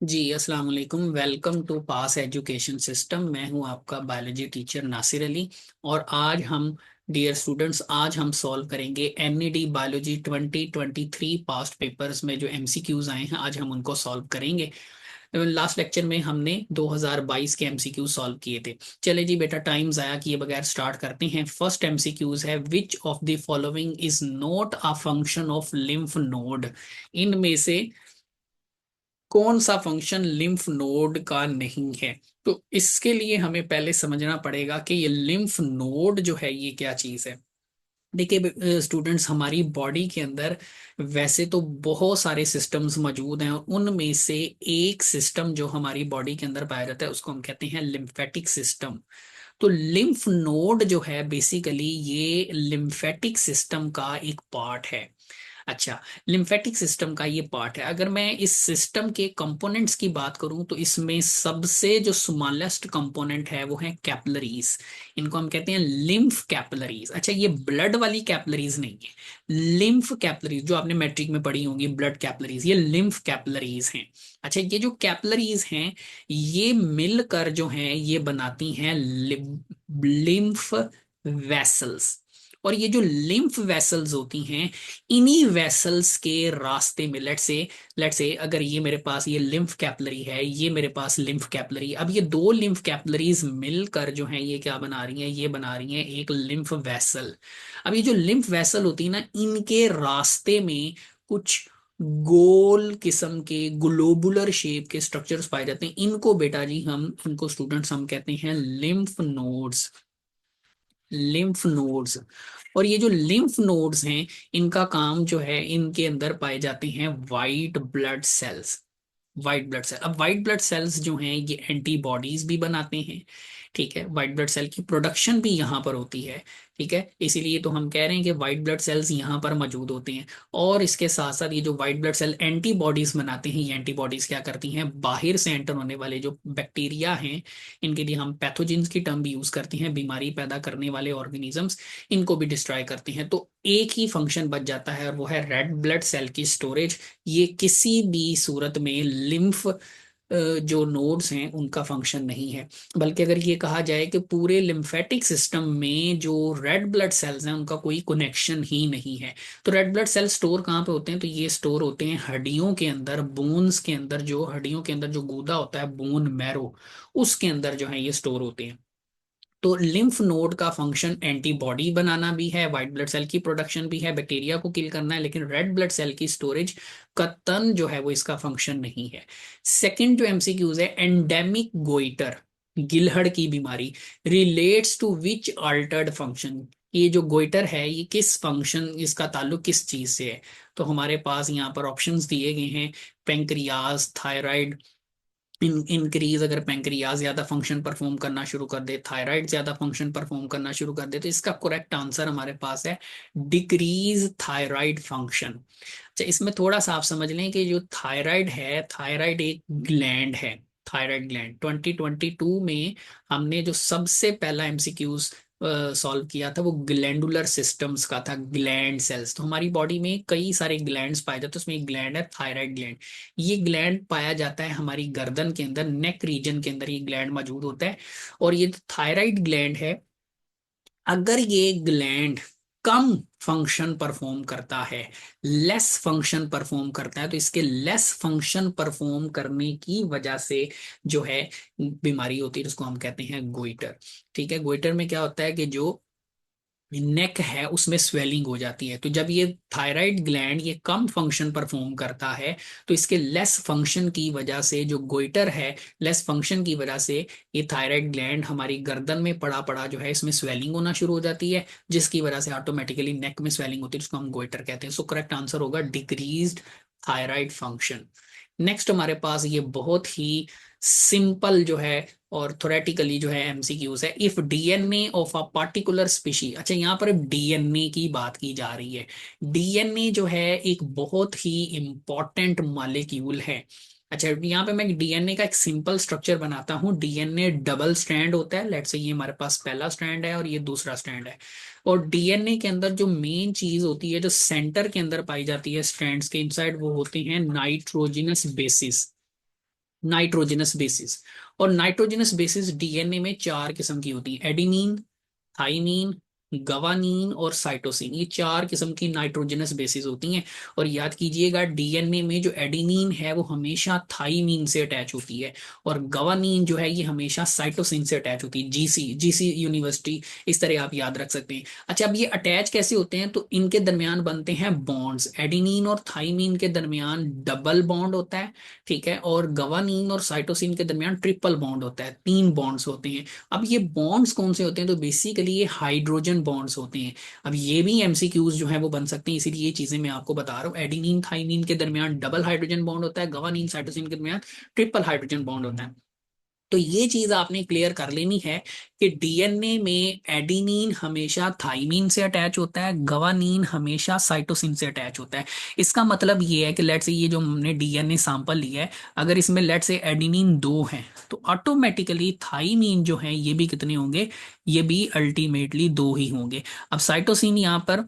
जी अस्सलाम वालेकुम। Welcome to pass education system. मैं हूं आपका बायोलॉजी टीचर नासिर अली। और आज हम डियर स्टूडेंट्स, आज हम सॉल्व करेंगे एनईडी बायोलॉजी 2023 पास्ट पेपर्स में जो एमसीक्यूज आए हैं, आज हम उनको सॉल्व करेंगे। लास्ट लेक्चर में हमने 2022 के एमसीक्यू सॉल्व किए थे। चले जी बेटा, टाइम जाया किए बगैर स्टार्ट करते हैं। फर्स्ट एमसीक्यूज है, which of the following is not a function of lymph node. इनमें से कौन सा फंक्शन लिम्फ नोड का नहीं है? तो इसके लिए हमें पहले समझना पड़ेगा कि ये लिम्फ नोड जो है ये क्या चीज है। देखिए स्टूडेंट्स, हमारी बॉडी के अंदर वैसे तो बहुत सारे सिस्टम्स मौजूद हैं, और उनमें से एक सिस्टम जो हमारी बॉडी के अंदर पाया जाता है उसको हम कहते हैं लिम्फेटिक सिस्टम। तो लिम्फ नोड जो है बेसिकली ये लिम्फेटिक सिस्टम का एक पार्ट है। अच्छा, लिम्फेटिक सिस्टम का ये पार्ट है। अगर मैं इस सिस्टम के कंपोनेंट्स की बात करूं तो इसमें सबसे जो स्मॉलेस्ट कंपोनेंट है वो है कैपिलरीज। इनको हम कहते हैं लिम्फ कैपिलरीज। अच्छा, ये ब्लड वाली कैपिलरीज नहीं है, लिम्फ कैपिलरीज जो आपने मैट्रिक में पढ़ी होंगी, ब्लड कैपिलरीज, ये लिम्फ कैपिलरीज हैं। अच्छा, ये जो कैपिलरीज हैं ये मिलकर जो हैं ये बनाती हैं लिम्फ वेसल्स। और ये जो लिम्फ वेसल्स होती हैं, इन्हीं वेसल्स के रास्ते में लेट से अगर ये मेरे पास ये लिम्फ कैपिलरी है, ये मेरे पास लिम्फ कैपिलरी, अब ये दो लिम्फ कैपिलरीज मिलकर जो है ये क्या बना रही हैं, ये बना रही हैं एक लिम्फ वेसल। अब ये जो लिम्फ वेसल होती है ना, इनके रास्ते में कुछ गोल किस्म के ग्लोबुलर शेप के स्ट्रक्चर्स पाए जाते हैं। इनको बेटा जी हम इनको स्टूडेंट्स हम कहते हैं लिम्फ नोड्स। Lymph nodes. और ये जो लिम्फ नोड्स हैं, इनका काम जो है, इनके अंदर पाए जाते हैं white blood cells. White blood cell, अब वाइट ब्लड सेल्स जो हैं ये एंटीबॉडीज भी बनाते हैं। ठीक है, वाइट ब्लड सेल की प्रोडक्शन भी यहाँ पर होती है। ठीक है, इसीलिए तो हम कह रहे हैं कि वाइट ब्लड सेल्स यहाँ पर मौजूद होते हैं। और इसके साथ साथ ये जो वाइट ब्लड सेल एंटीबॉडीज बनाते हैं, ये एंटीबॉडीज क्या करती हैं, बाहर से एंटर होने वाले जो बैक्टीरिया हैं, इनके लिए हम पैथोजेंस की टर्म भी यूज करते हैं, बीमारी पैदा करने वाले ऑर्गेनिजम्स, इनको भी डिस्ट्रॉय करते हैं। तो एक ही फंक्शन बच जाता है और वो है रेड ब्लड सेल की स्टोरेज। ये किसी भी सूरत में लिम्फ जो नोड्स हैं उनका फंक्शन नहीं है। बल्कि अगर ये कहा जाए कि पूरे लिम्फेटिक सिस्टम में जो रेड ब्लड सेल्स हैं उनका कोई कनेक्शन ही नहीं है। तो रेड ब्लड सेल स्टोर कहाँ पे होते हैं? तो ये स्टोर होते हैं हड्डियों के अंदर, बोन्स के अंदर, जो हड्डियों के अंदर जो गूदा होता है, बोन मैरो, उसके अंदर जो है ये स्टोर होते हैं। तो लिम्फ नोड का फंक्शन एंटीबॉडी बनाना भी है, व्हाइट ब्लड सेल की प्रोडक्शन भी है, बैक्टीरिया को किल करना है, लेकिन रेड ब्लड सेल की स्टोरेज कतन जो है वो इसका फंक्शन नहीं है। सेकंड जो एमसीक्यूज है, एंडेमिक गोइटर, गिलहड़ की बीमारी, relates to which altered function. ये जो गोइटर है ये किस फंक्शन, इसका ताल्लुक किस चीज से है? तो हमारे पास यहाँ पर ऑप्शंस दिए गए हैं, पेंक्रियाज, थायराइड। इंक्रीज अगर पेंक्रियाज ज्यादा फंक्शन परफॉर्म करना शुरू कर दे, थायराइड ज्यादा फंक्शन परफॉर्म करना शुरू कर दे, तो इसका करेक्ट आंसर हमारे पास है डिक्रीज थायराइड फंक्शन। अच्छा, इसमें थोड़ा सा आप समझ लें कि जो थायराइड है, थायराइड एक ग्लैंड है। थायराइड ग्लैंड 2022 में हमने जो सबसे पहला एमसीक्यूज सॉल्व किया था वो ग्लैंडुलर सिस्टम्स का था, ग्लैंड सेल्स। तो हमारी बॉडी में कई सारे ग्लैंड्स पाए जाते हैं, उसमें एक ग्लैंड है थायराइड ग्लैंड। ये ग्लैंड पाया जाता है हमारी गर्दन के अंदर, नेक रीजन के अंदर ये ग्लैंड मौजूद होता है। और ये थायराइड ग्लैंड है, अगर ये ग्लैंड कम फंक्शन परफॉर्म करता है, लेस फंक्शन परफॉर्म करता है, तो इसके लेस फंक्शन परफॉर्म करने की वजह से जो है बीमारी होती है, जिसको हम कहते हैं गोइटर। ठीक है, गोइटर में क्या होता है कि जो नेक है उसमें स्वेलिंग हो जाती है। तो जब ये थायराइड ग्लैंड ये कम फंक्शन परफॉर्म करता है, तो इसके लेस फंक्शन की वजह से जो गोइटर है, लेस फंक्शन की वजह से ये थायराइड ग्लैंड हमारी गर्दन में पड़ा पड़ा जो है इसमें स्वेलिंग होना शुरू हो जाती है, जिसकी वजह से ऑटोमेटिकली नेक में स्वेलिंग होती है, जिसको हम गोइटर कहते हैं। सो करेक्ट आंसर होगा डिक्रीज्ड थायराइड फंक्शन। नेक्स्ट हमारे पास ये बहुत ही सिंपल जो है और थोरेटिकली जो है एमसीक्यूज है, if DNA of a particular species. अच्छा, यहाँ पर डीएनए की बात की जा रही है। डीएनए जो है एक बहुत ही इंपॉर्टेंट मॉलिक्यूल है। अच्छा, यहाँ पे मैं डीएनए का एक सिंपल स्ट्रक्चर बनाता हूँ। डीएनए डबल स्ट्रैंड होता है, लेट्स से ये हमारे पास पहला स्ट्रैंड है और ये दूसरा स्ट्रैंड है। और डीएनए के अंदर जो मेन चीज होती है, जो सेंटर के अंदर पाई जाती है स्ट्रैंड्स के इनसाइड, वो होते हैं नाइट्रोजिनस बेसिस। Nitrogenous bases. और नाइट्रोजनस बेसिस डीएनए में चार किस्म की होती है, एडिनिन, थाइमीन, गवानीन और साइटोसिन, ये चार किस्म की नाइट्रोजनस बेसिस होती हैं। और याद कीजिएगा डीएनए में जो एडिनिन है वो हमेशा थाइमीन से अटैच होती है, और गवानीन जो है ये हमेशा साइटोसिन से अटैच होती है। जीसी जीसी यूनिवर्सिटी, इस तरह आप याद रख सकते हैं। अच्छा, अब ये अटैच कैसे होते हैं, तो इनके दरमियान बनते हैं बॉन्ड्स। एडिनिन और थाइमीन के दरमियान डबल बॉन्ड होता है, ठीक है, और गवानीन और साइटोसिन के दरमियान ट्रिपल बॉन्ड होता है, तीन बॉन्ड्स होते हैं। अब ये बॉन्ड्स कौन से होते हैं, तो बेसिकली ये हाइड्रोजन बॉन्ड्स होते हैं। अब ये भी एमसीक्यूज जो है वो बन सकते हैं, इसीलिए ये चीजें मैं आपको बता रहा हूँ। एडिनिन थाइमिन के दरमियान डबल हाइड्रोजन बॉन्ड होता है, गवानीन साइटोसिन के दरमियान ट्रिपल हाइड्रोजन बॉन्ड होता है। तो ये चीज आपने क्लियर कर लेनी है कि डीएनए में एडिनिन हमेशा थाइमीन से अटैच होता है, गवानीन हमेशा साइटोसिन से अटैच होता है। इसका मतलब ये है कि लेट से ये जो हमने डीएनए सैंपल लिया है, अगर इसमें लेट से एडिनिन दो है तो ऑटोमेटिकली थाइमीन जो है ये भी कितने होंगे, ये भी अल्टीमेटली दो ही होंगे। अब साइटोसिन यहाँ पर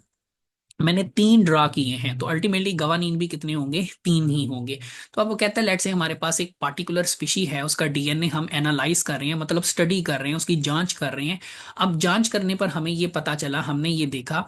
मैंने तीन ड्रा किए हैं, तो अल्टीमेटली गवानीन भी कितने होंगे, तीन ही होंगे। तो अब वो कहता है लेट्स से हमारे पास एक पार्टिकुलर स्पीशी है, उसका डीएनए हम एनालाइज कर रहे हैं, मतलब स्टडी कर रहे हैं, उसकी जांच कर रहे हैं। अब जांच करने पर हमें ये पता चला, हमने ये देखा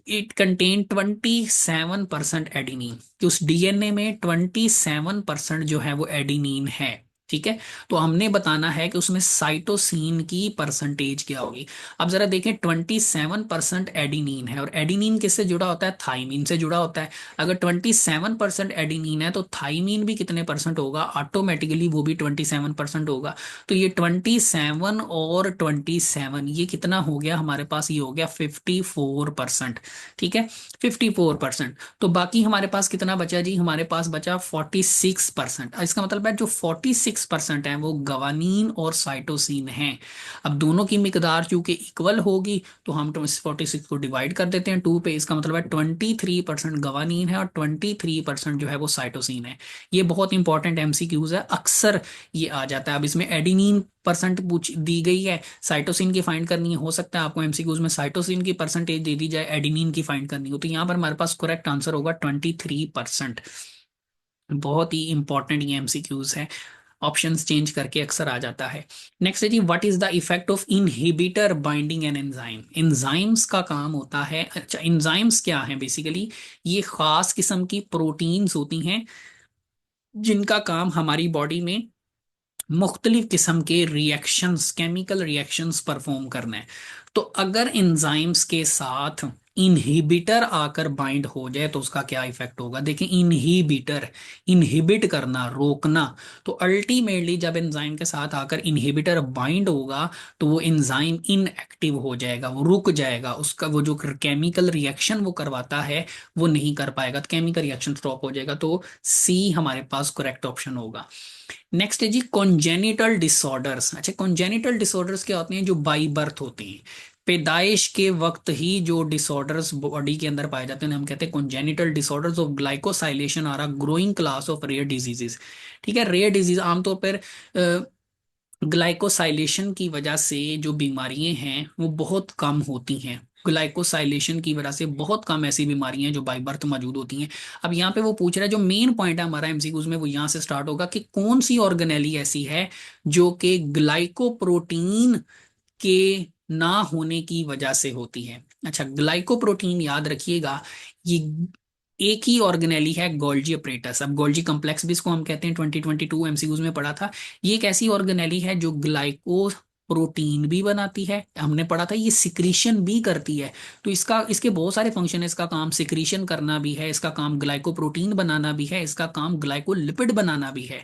इट कंटेन 27% एडिनिन, कि उस डीएनए में 27% जो है वो एडिनिन है, ठीक है। तो हमने बताना है कि उसमें साइटोसिन की परसेंटेज क्या होगी। अब जरा देखें, 27% एडिनिन है, और एडिनिन किससे जुड़ा होता है, थाइमीन से जुड़ा होता है। अगर 27% एडिनिन है तो थाइमीन भी कितने परसेंट होगा, ऑटोमेटिकली वो भी 27% होगा। तो ये 27 और 27 ये कितना हो गया हमारे पास, ये हो गया 54%, ठीक है, 54%। तो बाकी हमारे पास कितना बचा जी, हमारे पास बचा 46%। इसका मतलब है जो 46% है वो गवानीन और साइटोसिन है। अब दोनों की मिकदार चूंकि इक्वल होगी तो हम 46 को डिवाइड कर देते हैं टू पे, इसका मतलब है 23% गवानीन है और 23% जो है वो साइटोसिन है। ये बहुत इंपॉर्टेंट एमसीक्यूज है, अक्सर ये आ जाता है। अब इसमें एडिनिन परसेंट पूछ दी गई है, साइटोसिन की फाइंड करनी है, हो सकता है आपको एमसीक्यूज में साइटोसिन की परसेंटेज दे दी जाए, एडिनिन की फाइंड करनी हो, तो यहाँ पर हमारे पास करेक्ट आंसर होगा 23%। बहुत ही इंपॉर्टेंट ये एमसीक्यूज है, ऑप्शंस चेंज करके अक्सर आ जाता है। नेक्स्ट है जी, what is the effect of inhibitor binding an enzyme. Enzymes का काम होता है, अच्छा एंजाइम्स क्या है बेसिकली, ये खास किस्म की प्रोटीन्स होती हैं जिनका काम हमारी बॉडी में मुख्तलिफ किस्म के रिएक्शंस, केमिकल रिएक्शंस परफॉर्म करना है। तो अगर एंजाइम्स के साथ इनहिबिटर आकर बाइंड हो जाए तो उसका क्या इफेक्ट होगा। देखिए इनहिबिटर, इनहिबिट करना, रोकना, तो अल्टीमेटली जब एंजाइम के साथ आकर इनहिबिटर बाइंड होगा तो वो एंजाइम इनएक्टिव हो जाएगा, वो रुक जाएगा, उसका वो जो केमिकल रिएक्शन वो करवाता है वो नहीं कर पाएगा, तो केमिकल रिएक्शन स्टॉप हो जाएगा। तो सी हमारे पास करेक्ट ऑप्शन होगा। नेक्स्ट है जी कॉन्जेनिटल डिसऑर्डर्स। अच्छा कॉन्जेनिटल डिसऑर्डर्स क्या होते हैं, जो बाई बर्थ होते हैं, पैदाइश के वक्त ही जो डिसऑर्डर्स बॉडी के अंदर पाए जाते हैं हम कहते हैं congenital disorders of glycosylation are a growing class of rare diseases. ठीक है, रेयर डिजीज आमतौर पर ग्लाइकोसाइलेशन की वजह से जो बीमारियां हैं वो बहुत कम होती हैं। ग्लाइकोसाइलेशन की वजह से बहुत कम ऐसी बीमारियां हैं जो बाई बर्थ मौजूद होती हैं। अब यहाँ पे वो पूछ रहा है, जो मेन पॉइंट है हमारा एमसीक्यूज में वो यहाँ से स्टार्ट होगा कि कौन सी ऑर्गेनेली ऐसी है जो कि ग्लाइकोप्रोटीन के ना होने की वजह से होती है। अच्छा ग्लाइकोप्रोटीन याद रखिएगा, ये एक ही ऑर्गेनेली है, गोल्जी अपरेटस। अब गोल्जी कॉम्प्लेक्स भी इसको हम कहते हैं, 2022 एमसीक्यूज में पढ़ा था। ये एक ऐसी ऑर्गेनेली है जो ग्लाइको प्रोटीन भी बनाती है, हमने पढ़ा था ये सिक्रीशन भी करती है। तो इसका, इसके बहुत सारे फंक्शन है, इसका काम सिक्रीशन करना भी है, इसका काम ग्लाइकोप्रोटीन बनाना भी है, इसका काम ग्लाइकोलिपिड बनाना भी है।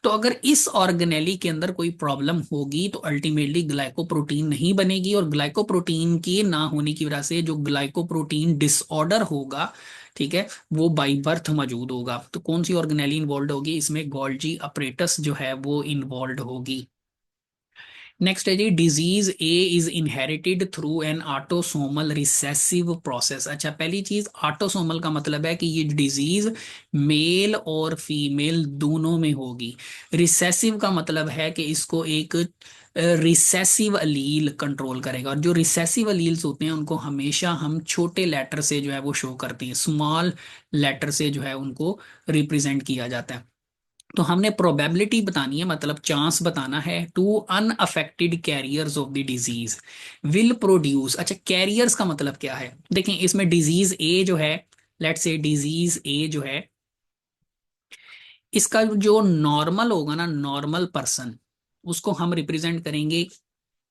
तो अगर इस ऑर्गेनेली के अंदर कोई प्रॉब्लम होगी तो अल्टीमेटली ग्लाइकोप्रोटीन नहीं बनेगी, और ग्लाइकोप्रोटीन के ना होने की वजह से जो ग्लाइकोप्रोटीन डिसऑर्डर होगा, ठीक है, वो बाई बर्थ मौजूद होगा। तो कौन सी ऑर्गेनेली इन्वॉल्व होगी इसमें, गोल्जी अपरेटस जो है वो इन्वॉल्व होगी। नेक्स्ट है जी, disease A is inherited through an autosomal recessive process. अच्छा पहली चीज, ऑटोसोमल का मतलब है कि ये डिजीज मेल और फीमेल दोनों में होगी। रिसेसिव का मतलब है कि इसको एक रिसेसिव अलील कंट्रोल करेगा, और जो रिसेसिव अलील्स होते हैं उनको हमेशा हम छोटे लेटर से जो है वो शो करते हैं, स्मॉल लेटर से जो है उनको रिप्रेजेंट किया जाता है। तो हमने प्रोबेबिलिटी बतानी है, मतलब चांस बताना है two unaffected carriers of the disease will produce. अच्छा, कैरियर्स का मतलब क्या है? देखें, इसमें डिजीज ए जो है, लेट्स से डिजीज ए जो है, इसका जो नॉर्मल होगा ना, नॉर्मल पर्सन, उसको हम रिप्रेजेंट करेंगे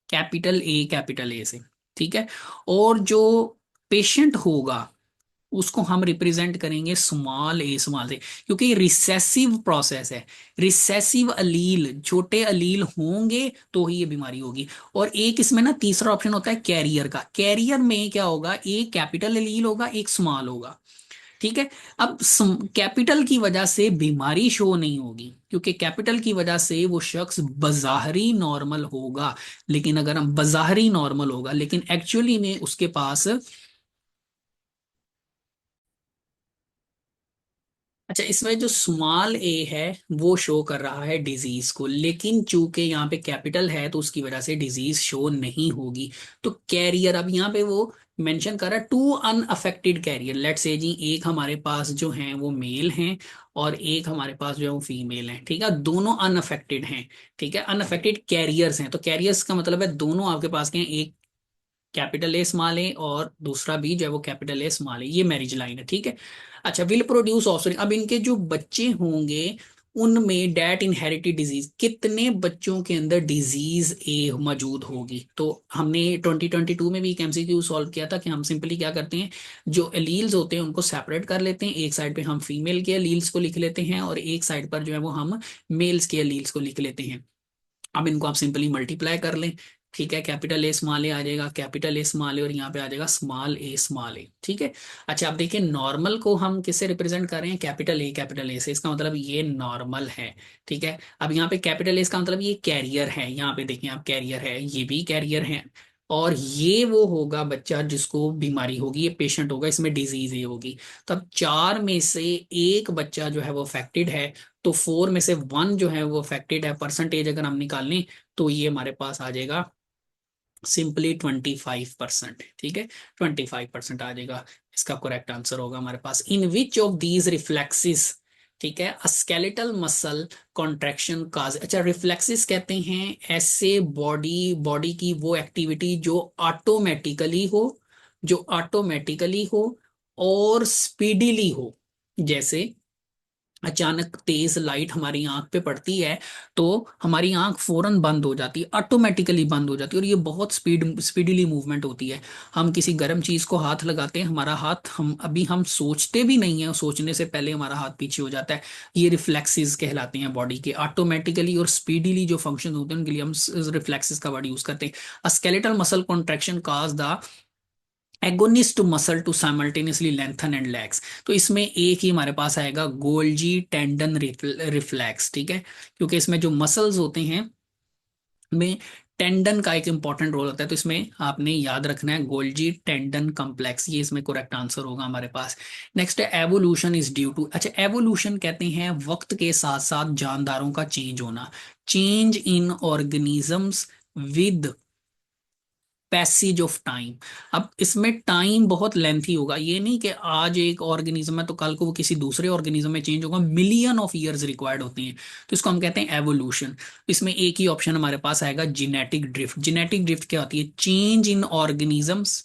कैपिटल ए से, ठीक है। और जो पेशेंट होगा उसको हम रिप्रेजेंट करेंगे स्मॉल से, क्योंकि रिसेसिव प्रोसेस है। रिसेसिव अलील, छोटे अलील होंगे तो ही ये बीमारी होगी। और एक इसमें ना तीसरा ऑप्शन होता है कैरियर का। कैरियर में क्या होगा, एक कैपिटल अलील होगा, एक स्मॉल होगा, ठीक है। अब कैपिटल की वजह से बीमारी शो नहीं होगी, क्योंकि कैपिटल की वजह से वो शख्स बज़ाहरी नॉर्मल होगा। लेकिन अगर हम बज़ाहरी नॉर्मल होगा लेकिन एक्चुअली में उसके पास, अच्छा, इसमें जो स्मॉल ए है वो शो कर रहा है डिजीज को, लेकिन चूंकि यहाँ पे कैपिटल है तो उसकी वजह से डिजीज शो नहीं होगी। तो कैरियर, अब यहाँ पे वो मेंशन कर रहा है two unaffected career. Let's say जी, एक हमारे पास जो है वो मेल हैं और एक हमारे पास जो है वो फीमेल हैं, ठीक है, दोनों अनअफेक्टेड हैं, ठीक है, अनअफेक्टेड कैरियर्स हैं। तो कैरियर्स का मतलब है दोनों आपके पास के हैं, एक कैपिटल ए स्मॉल ए और दूसरा भी जो है वो कैपिटल ए स्मॉल ए, ये मैरिज लाइन है, ठीक है। अच्छा, विल प्रोड्यूस ऑफस्प्रिंग, अब इनके जो बच्चे होंगे उनमें डेट इनहेरिटेड डिजीज, कितने बच्चों के अंदर डिजीज ए मौजूद होगी। तो हमने 2022 में भी एक एमसीक्यू सॉल्व किया था कि हम सिंपली क्या करते हैं, जो एलील्स होते हैं उनको सेपरेट कर लेते हैं, एक साइड पे हम फीमेल के एलील्स को लिख लेते हैं और एक साइड पर जो है वो हम मेल्स के एलील्स को लिख लेते हैं। अब इनको आप सिंपली मल्टीप्लाई कर लें, ठीक है, कैपिटल ए स्मॉल ए आ जाएगा, कैपिटल ए स्मॉल ए, और यहाँ पे आ जाएगा स्मॉल ए, ठीक है। अच्छा, आप देखिए नॉर्मल को हम किससे रिप्रेजेंट कर रहे हैं, कैपिटल ए से, इसका मतलब ये नॉर्मल है, ठीक है। अब यहाँ पे कैपिटल ए इसका मतलब ये कैरियर है, यहाँ पे देखिए आप, कैरियर है, ये भी कैरियर है, और ये वो होगा बच्चा जिसको बीमारी होगी, ये पेशेंट होगा, इसमें डिजीज ये होगी। तो अब चार में से एक बच्चा जो है वो अफेक्टेड है, तो फोर में से वन जो है वो अफेक्टेड है। परसेंटेज अगर हम निकालें तो ये हमारे पास आ जाएगा सिंपली 25%, ठीक है, 25% आ जाएगा। इसका करेक्ट आंसर होगा हमारे पास, इन विच ऑफ दीज रिफ्लेक्सिस, ठीक है, स्केलेटल मसल कॉन्ट्रैक्शन काज। अच्छा, रिफ्लेक्सिस कहते हैं ऐसे बॉडी बॉडी की वो एक्टिविटी जो ऑटोमेटिकली हो, जो ऑटोमेटिकली हो और स्पीडीली हो। जैसे अचानक तेज लाइट हमारी आंख पे पड़ती है तो हमारी आंख फौरन बंद हो जाती है, ऑटोमेटिकली बंद हो जाती है, और ये बहुत स्पीडीली मूवमेंट होती है। हम किसी गर्म चीज को हाथ लगाते हैं, हमारा हाथ, हम सोचते भी नहीं है, सोचने से पहले हमारा हाथ पीछे हो जाता है। ये रिफ्लेक्सेस कहलाते हैं बॉडी के, ऑटोमेटिकली और स्पीडीली जो फंक्शन होते हैं उनके लिए हम रिफ्लेक्सेस का वर्ड यूज करते हैं। Skeletal muscle contraction causes the agonist muscle to simultaneously lengthen and legs. तो इसमें एक ही हमारे पास आएगा गोल्जी टेंडन रिफ्लेक्स, ठीक है, क्योंकि इसमें जो मसल्स होते हैं में टेंडन का एक इंपॉर्टेंट रोल होता है, तो इसमें आपने याद रखना है गोल्जी टेंडन कॉम्प्लेक्स, ये इसमें करेक्ट आंसर होगा हमारे पास। नेक्स्ट है एवोल्यूशन इज ड्यू टू। अच्छा, एवोल्यूशन कहते हैं वक्त के साथ साथ जानदारों का चेंज होना, change in organisms with passage of time. अब इसमें टाइम बहुत लेंथी होगा, ये नहीं कि आज एक ऑर्गेनिज्म है तो कल को वो किसी दूसरे ऑर्गेनिज्म में चेंज होगा, मिलियन ऑफ ईयर्स रिक्वायर्ड होती हैं। तो इसको हम कहते हैं एवोल्यूशन। इसमें एक ही ऑप्शन हमारे पास आएगा जेनेटिक ड्रिफ्ट। जेनेटिक ड्रिफ्ट क्या होती है, change in organisms,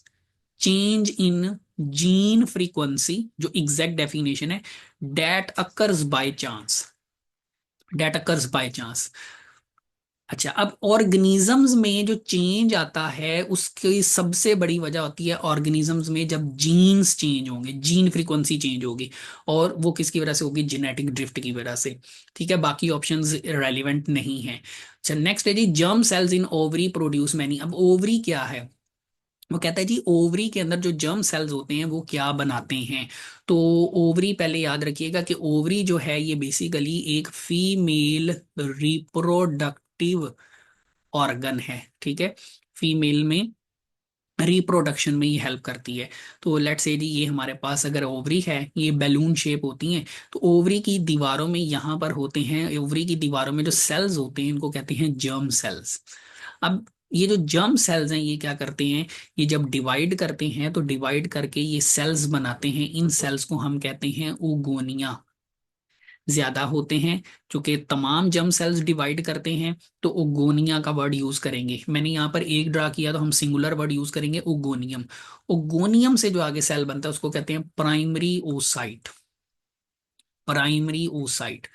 change in gene frequency, जो एग्जैक्ट डेफिनेशन है, date occurs by chance, date occurs by chance. अच्छा, अब ऑर्गेनिजम्स में जो चेंज आता है उसकी सबसे बड़ी वजह होती है ऑर्गेनिजम्स में जब जीन्स चेंज होंगे, जीन फ्रीक्वेंसी चेंज होगी, और वो किसकी वजह से होगी, जेनेटिक ड्रिफ्ट की वजह से, ठीक है। बाकी ऑप्शंस रेलिवेंट नहीं है। अच्छा, नेक्स्ट है जी, germ cells in ovary produce many. अब ओवरी क्या है, वो कहता है जी ओवरी के अंदर जो जर्म सेल्स होते हैं वो क्या बनाते हैं। तो ओवरी, पहले याद रखिएगा कि ओवरी जो है ये बेसिकली एक फीमेल रिप्रोडक्टिव ऑर्गन है, ठीक है, फीमेल में रिप्रोडक्शन में ये हेल्प करती है। तो लेट्स से जी, ये हमारे पास अगर ओवरी है, ये बैलून शेप होती हैं, तो ओवरी की दीवारों में यहाँ पर होते हैं, ओवरी की दीवारों में जो सेल्स होते हैं इनको कहते हैं जर्म सेल्स। अब ये जो जर्म सेल्स हैं ये क्या करते हैं, ये जब डिवाइड करते हैं तो डिवाइड करके ये सेल्स बनाते हैं, इन सेल्स को हम कहते हैं ओगोनिया, ज्यादा होते हैं, चूंकि तमाम जर्म सेल्स डिवाइड करते हैं, तो ओगोनिया का वर्ड यूज करेंगे। मैंने यहाँ पर एक ड्रा किया तो हम सिंगुलर वर्ड यूज करेंगे ओगोनियम। ओगोनियम से जो आगे सेल बनता है उसको कहते हैं प्राइमरी ओसाइट। Primary oocyte.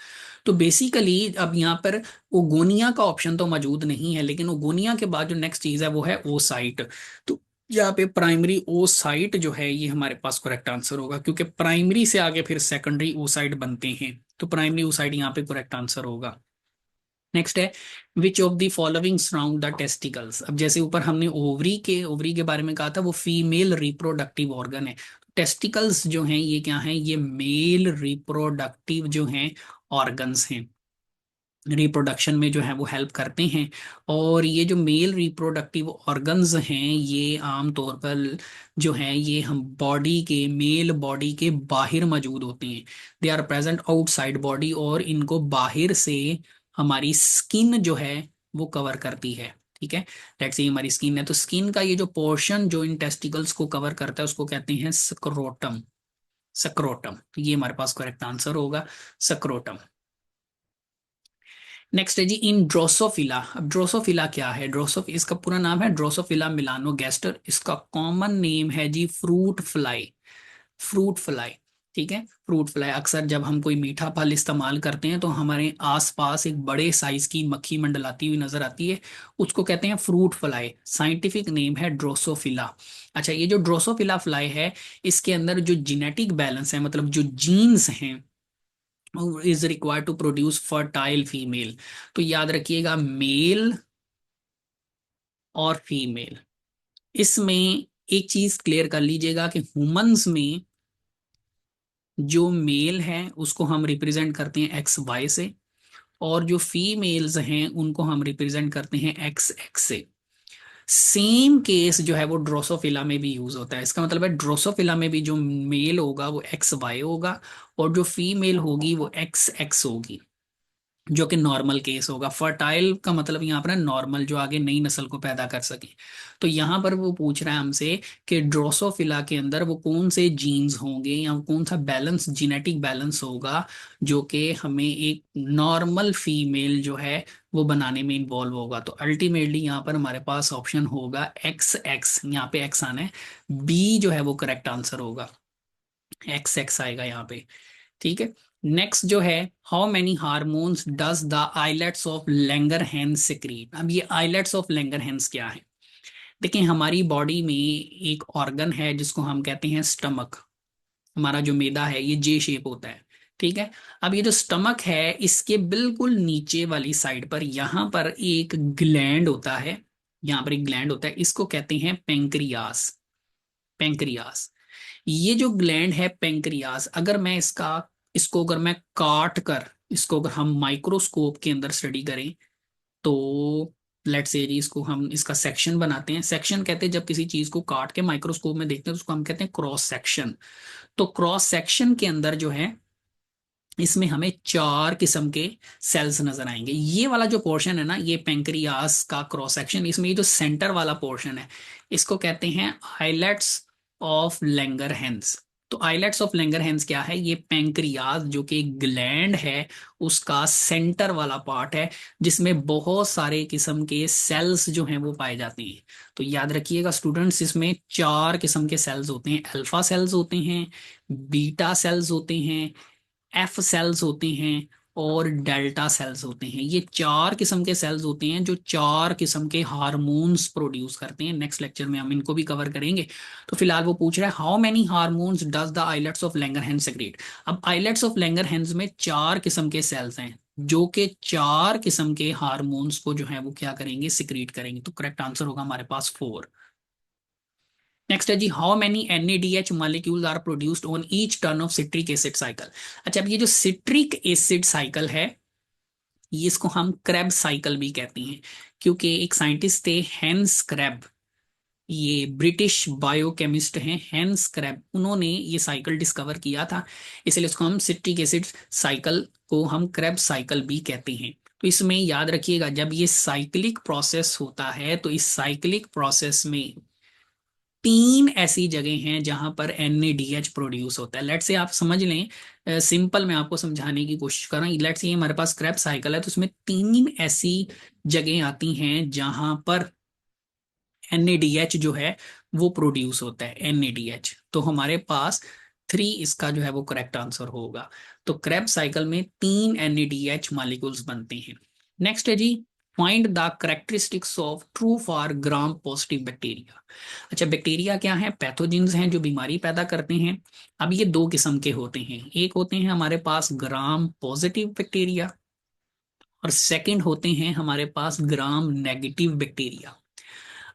तो बेसिकली अब यहाँ पर ओगोनिया का ऑप्शन तो मौजूद नहीं है, लेकिन ओगोनिया के बाद जो नेक्स्ट चीज है वो है ओसाइट। तो यहाँ पे प्राइमरी ओसाइट जो है ये हमारे पास करेक्ट आंसर होगा, क्योंकि प्राइमरी से आगे फिर सेकेंडरी ओसाइट बनते हैं, तो प्राइमरी ओसाइट यहाँ पे करेक्ट आंसर होगा। नेक्स्ट है which of the following surround the testicles. अब जैसे ऊपर हमने ओवरी के बारे में कहा था, वो फीमेल रिप्रोडक्टिव ऑर्गन है। टेस्टिकल्स जो हैं ये क्या हैं, ये मेल रिप्रोडक्टिव जो हैं ऑर्गन्स हैं, रिप्रोडक्शन में जो है वो हेल्प करते हैं। और ये जो मेल रिप्रोडक्टिव ऑर्गन्स हैं ये आमतौर पर जो हैं ये हम बॉडी के, मेल बॉडी के बाहर मौजूद होते हैं। They are present outside body, और इनको बाहर से हमारी स्किन जो है वो कवर करती है। ठीक है, लेट्स से हमारी स्किन है, तो स्किन का ये जो पोर्शन जो इन टेस्टिकल्स को कवर करता है उसको कहते हैं स्क्रोटम। स्क्रोटम, तो ये हमारे पास करेक्ट आंसर होगा, स्क्रोटम। नेक्स्ट है जी इन ड्रोसोफिला। अब ड्रोसोफिला क्या है, इसका पूरा नाम है ड्रोसोफिला मिलानोगैस्टर। इसका कॉमन नेम है जी फ्रूट फ्लाई। फ्रूट फ्लाई, ठीक है, फ्रूट फ्लाई। अक्सर जब हम कोई मीठा फल इस्तेमाल करते हैं तो हमारे आसपास एक बड़े साइज की मक्खी मंडलाती हुई नजर आती है, उसको कहते हैं फ्रूट फ्लाई। साइंटिफिक नेम है ड्रोसोफिला। अच्छा, ये जो ड्रोसोफिला फ्लाई है, इसके अंदर जो जेनेटिक बैलेंस है, मतलब जो जीन्स हैं, is required to produce fertile female. तो याद रखिएगा मेल और फीमेल। इसमें एक चीज क्लियर कर लीजिएगा कि ह्यूमंस में जो मेल है उसको हम रिप्रेजेंट करते हैं एक्स वाई से, और जो फीमेल्स हैं उनको हम रिप्रेजेंट करते हैं एक्स एक्स से। सेम केस जो है वो ड्रोसोफिला में भी यूज होता है। इसका मतलब है ड्रोसोफिला में भी जो मेल होगा वो एक्स वाई होगा, और जो फीमेल होगी वो एक्स एक्स होगी, जो कि नॉर्मल केस होगा। फर्टाइल का मतलब यहाँ पर है नॉर्मल, जो आगे नई नस्ल को पैदा कर सके। तो यहाँ पर वो पूछ रहा है हमसे कि ड्रोसोफिला के अंदर वो कौन से जीन्स होंगे या कौन सा बैलेंस, जेनेटिक बैलेंस होगा जो कि हमें एक नॉर्मल फीमेल जो है वो बनाने में इन्वॉल्व होगा। तो अल्टीमेटली यहाँ पर हमारे पास ऑप्शन होगा एक्स एक्स, यहाँ पे एक्स आना है, बी जो है वो करेक्ट आंसर होगा, एक्स एक्स आएगा यहाँ पे। ठीक है, नेक्स्ट जो है how many hormones does the islets of Langerhans secrete. अब ये आइलेट्स ऑफ लैंगरहैंस क्या है, देखिए हमारी बॉडी में एक ऑर्गन है जिसको हम कहते हैं स्टमक। हमारा जो मैदा है ये जे शेप होता है, ठीक है। अब ये जो स्टमक है इसके बिल्कुल नीचे वाली साइड पर यहाँ पर एक ग्लैंड होता है, यहाँ पर एक ग्लैंड होता है, इसको कहते हैं पेंक्रियास। पेंक्रियास, ये जो ग्लैंड है पेंक्रियास, अगर मैं इसको अगर मैं काट कर, इसको अगर हम माइक्रोस्कोप के अंदर स्टडी करें, तो लेट्स से जी इसको हम इसका सेक्शन बनाते हैं। सेक्शन कहते हैं जब किसी चीज को काट के माइक्रोस्कोप में देखते हैं तो उसको हम कहते हैं क्रॉस सेक्शन। तो क्रॉस सेक्शन के अंदर जो है इसमें हमें चार किस्म के सेल्स नजर आएंगे। ये वाला जो पोर्शन है ना, ये पेंक्रियास का क्रॉस सेक्शन, इसमें ये जो सेंटर वाला पोर्शन है इसको कहते हैं आइलेट्स ऑफ लैंगरहैंस। तो आइलेट्स ऑफ लैंगरहैंस क्या है, ये पेंक्रियास जो कि एक ग्लैंड है उसका सेंटर वाला पार्ट है, जिसमें बहुत सारे किस्म के सेल्स जो हैं वो पाए जाते हैं। तो याद रखिएगा स्टूडेंट्स, इसमें चार किस्म के सेल्स होते हैं। अल्फा सेल्स होते हैं, बीटा सेल्स होते हैं, एफ सेल्स होते हैं, और डेल्टा सेल्स होते हैं। ये चार किस्म के सेल्स होते हैं जो चार किस्म के हार्मोन्स प्रोड्यूस करते हैं। नेक्स्ट लेक्चर में हम इनको भी कवर करेंगे। तो फिलहाल वो पूछ रहा है how many hormones does the islets of Langerhans secrete. अब आइलेट्स ऑफ लैंगरहैंस में चार किस्म के सेल्स हैं जो कि चार किस्म के हार्मोन्स को जो है वो क्या करेंगे, सिक्रीट करेंगे। तो करेक्ट आंसर होगा हमारे पास 4। नेक्स्ट है जी how many NADH molecules are produced on each turn of citric acid cycle. अच्छा, अब ये जो सिट्रिक एसिड साइकिल है ये इसको हम क्रेब साइकिल भी कहते हैं, क्योंकि एक साइंटिस्ट थे हेंस क्रेब, ये ब्रिटिश बायोकेमिस्ट हैं हेंस क्रेब, उन्होंने ये साइकिल डिस्कवर किया था, इसलिए इसको हम सिट्रिक एसिड साइकिल को हम क्रेब साइकिल भी कहते हैं। तो इसमें याद रखिएगा जब ये साइक्लिक प्रोसेस होता है तो इस साइक्लिक प्रोसेस में तीन ऐसी जगह हैं जहां पर NADH प्रोड्यूस होता है। लेट्स से आप समझ लें, सिंपल मैं आपको समझाने की कोशिश कर रहा हूँ। लेट्स से हमारे पास क्रेब्स साइकिल है, तो उसमें तीन ऐसी जगह आती हैं जहां पर NADH जो है वो प्रोड्यूस होता है, NADH। तो हमारे पास थ्री इसका जो है वो करेक्ट आंसर होगा। तो क्रेब साइकिल में तीन NADH मॉलिक्यूल्स बनते हैं। नेक्स्ट है जी, find the characteristics of true for gram positive bacteria. अच्छा, बैक्टीरिया क्या है? पैथोजेंस हैं जो बीमारी पैदा करते हैं। अब ये दो किस्म के होते हैं, एक होते हैं हमारे पास ग्राम पॉजिटिव बैक्टीरिया, और सेकंड होते हैं हमारे पास ग्राम नेगेटिव बैक्टीरिया।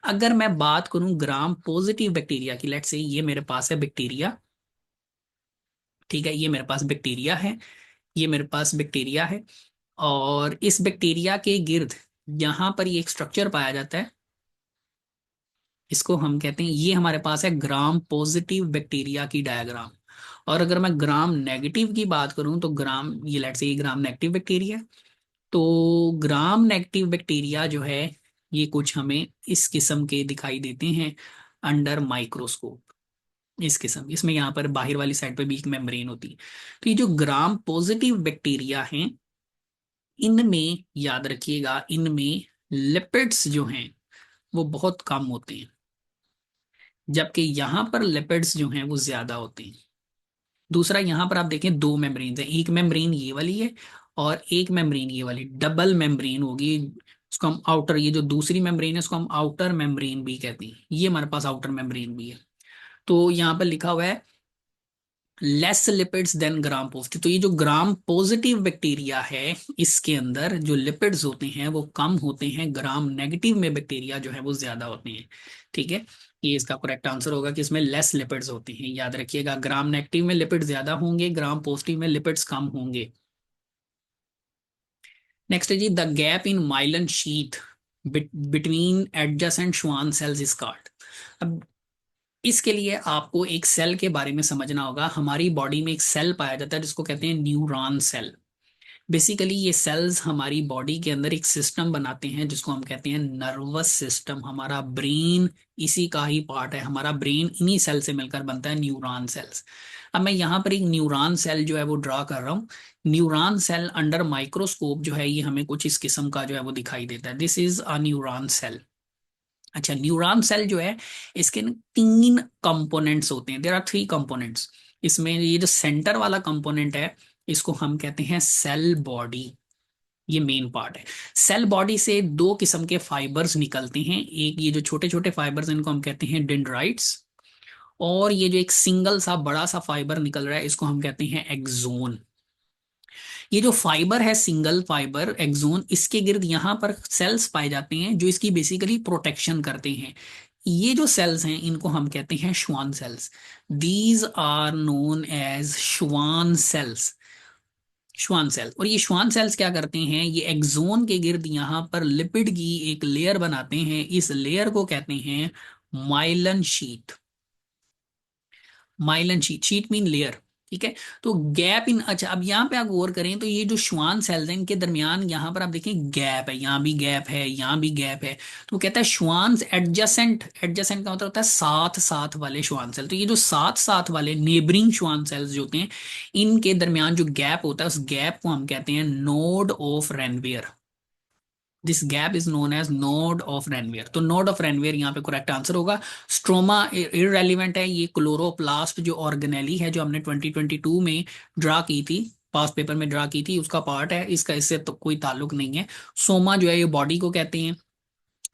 अगर मैं बात करूं ग्राम पॉजिटिव बैक्टीरिया की, लेट्स से ये मेरे पास है बैक्टीरिया, ठीक है, ये मेरे पास बैक्टीरिया है, ये मेरे पास बैक्टीरिया है, और इस बैक्टीरिया के गिर्द यहां पर ये एक स्ट्रक्चर पाया जाता है, इसको हम कहते हैं, ये हमारे पास है ग्राम पॉजिटिव बैक्टीरिया की डायग्राम। और अगर मैं ग्राम नेगेटिव की बात करूं तो ग्राम, ये लेट्स से ये ग्राम नेगेटिव बैक्टीरिया, तो ग्राम नेगेटिव बैक्टीरिया जो है ये कुछ हमें इस किस्म के दिखाई देते हैं अंडर माइक्रोस्कोप। इस किस्म, इसमें यहाँ पर बाहर वाली साइड पे भी एक मेम्ब्रेन होती है। तो ये जो ग्राम पॉजिटिव बैक्टीरिया हैं, इनमें याद रखिएगा, इनमें लिपिड्स जो हैं वो बहुत कम होते हैं, जबकि यहाँ पर लिपिड्स जो हैं वो ज्यादा होते हैं। दूसरा, यहाँ पर आप देखें दो मेम्ब्रेन है, एक मेम्ब्रेन ये वाली है और एक मेम्ब्रेन ये वाली, डबल मेम्ब्रेन होगी। उसको हम आउटर, ये जो दूसरी मेम्ब्रेन है उसको हम आउटर मेम्ब्रेन भी कहते हैं, ये हमारे पास आउटर मेम्ब्रेन भी है। तो यहाँ पर लिखा हुआ है less lipids than gram positive. तो ये जो ग्राम पॉजिटिव बैक्टीरिया है, इसके अंदर जो लिपिड्स होते हैं वो कम होते हैं, ग्राम नेगेटिव में बैक्टीरिया जो है वो ज्यादा होते हैं। ठीक है, ये इसका करेक्ट आंसर होगा कि इसमें लेस लिपिड्स होते हैं। याद रखिएगा, ग्राम नेगेटिव में लिपिड ज्यादा होंगे, ग्राम पॉजिटिव में लिपिड्स कम होंगे। नेक्स्ट है जी, the gap in myelin sheath between adjacent Schwann cells is called. अब इसके लिए आपको एक सेल के बारे में समझना होगा। हमारी बॉडी में एक सेल पाया जाता है जिसको कहते हैं न्यूरॉन सेल। बेसिकली ये सेल्स हमारी बॉडी के अंदर एक सिस्टम बनाते हैं जिसको हम कहते हैं नर्वस सिस्टम। हमारा ब्रेन इसी का ही पार्ट है, हमारा ब्रेन इन्हीं सेल से मिलकर बनता है, न्यूरॉन सेल्स। अब मैं यहाँ पर एक न्यूरॉन सेल जो है वो ड्रा कर रहा हूँ। न्यूरॉन सेल अंडर माइक्रोस्कोप जो है ये हमें कुछ इस किस्म का जो है वो दिखाई देता है। This is a neuron cell. अच्छा, न्यूरॉन सेल जो है इसके न तीन कंपोनेंट्स होते हैं, देयर आर थ्री कंपोनेंट्स। इसमें ये जो सेंटर वाला कंपोनेंट है इसको हम कहते हैं सेल बॉडी, ये मेन पार्ट है। सेल बॉडी से दो किस्म के फाइबर्स निकलते हैं, एक ये जो छोटे छोटे फाइबर्स इनको हम कहते हैं डेंड्राइट्स, और ये जो एक सिंगल सा बड़ा सा फाइबर निकल रहा है इसको हम कहते हैं एक्सोन। ये जो फाइबर है सिंगल फाइबर एक्सोन, इसके गिर्द यहाँ पर सेल्स पाए जाते हैं जो इसकी बेसिकली प्रोटेक्शन करते हैं। ये जो सेल्स हैं इनको हम कहते हैं Schwann cells. These are known as Schwann cells, Schwann cell. और ये श्वान सेल्स क्या करते हैं, ये एक्सोन के गिर्द यहाँ पर लिपिड की एक लेयर बनाते हैं, इस लेयर को कहते हैं Mylan sheath. Mylan sheet, sheet mean layer. ठीक है, तो गैप इन, अच्छा अब यहाँ पे आप गौर करें तो ये जो श्वान सेल्स हैं इनके दरमियान यहाँ पर आप देखें गैप है, यहाँ भी गैप है, यहाँ भी गैप है। तो कहता है श्वान एडजेसेंट, एडजेसेंट का मतलब होता है साथ साथ वाले श्वान सेल। तो ये जो साथ साथ वाले नेबरिंग श्वान सेल्स जो होते हैं इनके दरमियान जो गैप होता है उस गैप को हम कहते हैं node of Ranvier. This gap is known as node of Ranvier. तो नोड ऑफ रेनवियर यहाँ पे करेक्ट आंसर होगा। स्ट्रोमा इररेलेवेंट है, ये क्लोरोप्लास्ट जो ऑर्गेनेली है जो हमने 2022 में ड्रा की थी, पास पेपर में ड्रा की थी, उसका पार्ट है, इसका इससे तो कोई ताल्लुक नहीं है। सोमा जो है ये बॉडी को कहते हैं,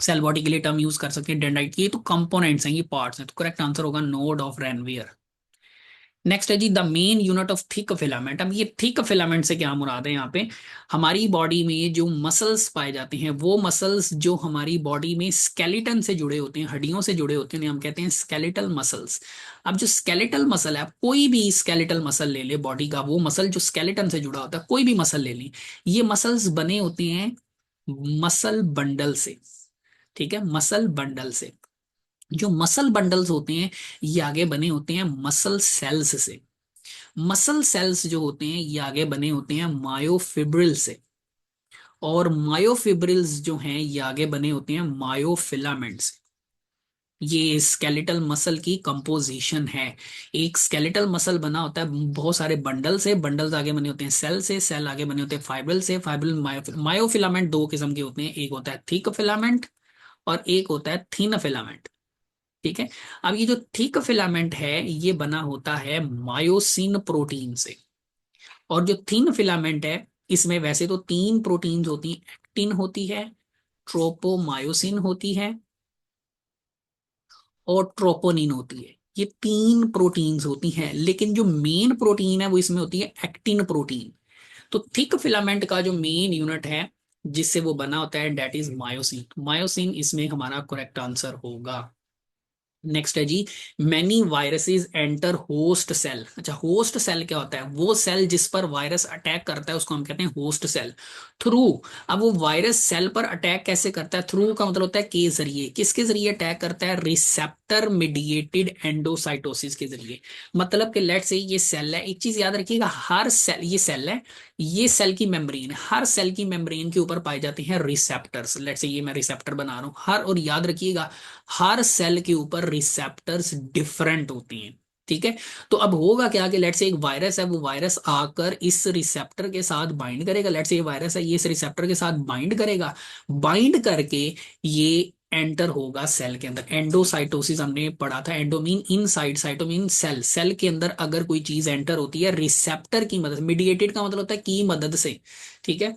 सेल बॉडी के लिए टर्म यूज कर सकते हैं। डेंड्राइट, ये तो कंपोनेंट्स हैं, ये पार्ट्स हैं, तो करेक्ट आंसर होगा नोड ऑफ रेनवियर। नेक्स्ट है जी, the main unit of thick filament. अब ये थिक फिलामेंट से क्या मुराद है, यहाँ पे हमारी बॉडी में जो मसल्स पाए जाते हैं वो मसल्स जो हमारी बॉडी में स्केलेटन से जुड़े होते हैं, हड्डियों से जुड़े होते हैं, हम कहते हैं स्केलेटल मसल्स। अब जो स्केलेटल मसल है, आप कोई भी स्केलेटल मसल ले ले बॉडी का, वो मसल जो स्केलेटन से जुड़ा होता है, कोई भी मसल ले लें, ये मसल्स बने होते हैं मसल बंडल से। ठीक है, मसल बंडल से। जो मसल बंडल्स होते हैं ये आगे बने होते हैं मसल सेल्स से। मसल सेल्स जो होते हैं ये आगे बने होते हैं मायोफिब्रिल से, और मायोफिब्रिल्स जो हैं ये आगे बने होते हैं मायोफिलामेंट से। ये स्केलेटल मसल की कंपोजिशन है। एक स्केलेटल मसल बना होता है बहुत सारे बंडल से, बंडल्स आगे बने होते हैं सेल से, सेल आगे बने होते हैं फाइब्रिल से, फाइब्रिल मायोफिलामेंट दो किस्म के होते हैं, एक होता है थिक फिलामेंट और एक होता है थिन फिलामेंट। ठीक है। अब ये जो थिक फिलामेंट है ये बना होता है मायोसिन प्रोटीन से, और जो थिन फिलामेंट है इसमें वैसे तो तीन प्रोटीन्स होती हैं, एक्टिन होती है, ट्रोपोमायोसिन होती है और ट्रोपोनिन होती है। ये तीन प्रोटीन्स होती हैं, लेकिन जो मेन प्रोटीन है वो इसमें होती है एक्टिन प्रोटीन। तो थिक फिलामेंट का जो मेन यूनिट है जिससे वो बना होता है डेट इज मायोसिन। मायोसिन इसमें हमारा करेक्ट आंसर होगा। नेक्स्ट है जी, many viruses enter host cell. अच्छा, होस्ट सेल क्या होता है? वो सेल जिस पर वायरस अटैक करता है उसको हम कहते हैं होस्ट सेल। थ्रू, अब वो वायरस सेल पर अटैक कैसे करता है? थ्रू का मतलब होता है के जरिए। किसके जरिए अटैक करता है? रिसेप्टर मीडिएटेड एंडोसाइटोसिस के जरिए। मतलब कि लेट से ये सेल है, एक चीज याद रखिएगा, हर सेल, ये सेल है, ये सेल की मेम्ब्रेन, हर सेल की मेम्ब्रेन के ऊपर पाए जाते हैं रिसेप्टर्स। लेट से ये मैं रिसेप्टर बना रहा हूं हर, और याद रखिएगा हर सेल के ऊपर रिसेप्टर्स डिफरेंट होती हैं। ठीक है। तो अब होगा क्या कि लेट से एक वायरस है, वो वायरस आकर इस रिसेप्टर के साथ बाइंड करेगा। लेट से ये वायरस है, ये इस रिसेप्टर के साथ बाइंड करेगा, बाइंड करके ये एंटर होगा सेल के अंदर। एंडोसाइटोसिस हमने पढ़ा था, एंडोमीन इनसाइड, साइटोमीन सेल। सेल के अंदर अगर कोई चीज एंटर होती है रिसेप्टर की मदद, मीडिएटेड का मतलब होता है की मदद से। ठीक है,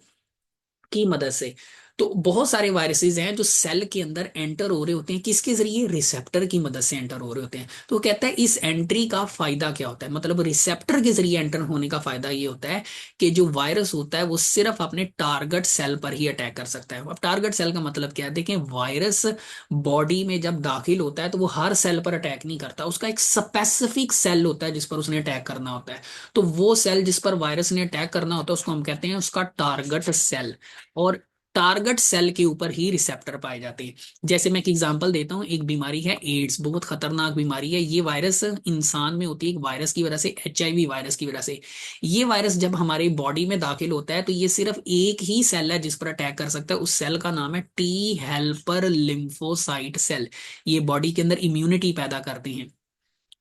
की मदद से। तो बहुत सारे वायरसेस हैं जो सेल के अंदर एंटर हो रहे होते हैं, किसके जरिए? रिसेप्टर की मदद से एंटर हो रहे होते हैं। तो कहता है इस एंट्री का फायदा क्या होता है, मतलब रिसेप्टर के जरिए एंटर होने का फायदा ये होता है कि जो वायरस होता है वो सिर्फ अपने टारगेट सेल पर ही अटैक कर सकता है। अब टारगेट सेल का मतलब क्या है? देखें, वायरस बॉडी में जब दाखिल होता है तो वो हर सेल पर अटैक नहीं करता, उसका एक स्पेसिफिक सेल होता है जिस पर उसने अटैक करना होता है। तो वो सेल जिस पर वायरस ने अटैक करना होता है उसको हम कहते हैं उसका टारगेट सेल। और टारगेट सेल के ऊपर ही रिसेप्टर पाए जाते हैं। जैसे मैं एक एग्जांपल देता हूँ, एक बीमारी है एड्स, बहुत खतरनाक बीमारी है। ये वायरस इंसान में होती है एक वायरस की वजह से, HIV वायरस की वजह से। ये वायरस जब हमारी बॉडी में दाखिल होता है तो ये सिर्फ एक ही सेल है जिस पर अटैक कर सकता है, उस सेल का नाम है टी हेल्पर लिम्फोसाइट सेल। ये बॉडी के अंदर इम्यूनिटी पैदा करते हैं।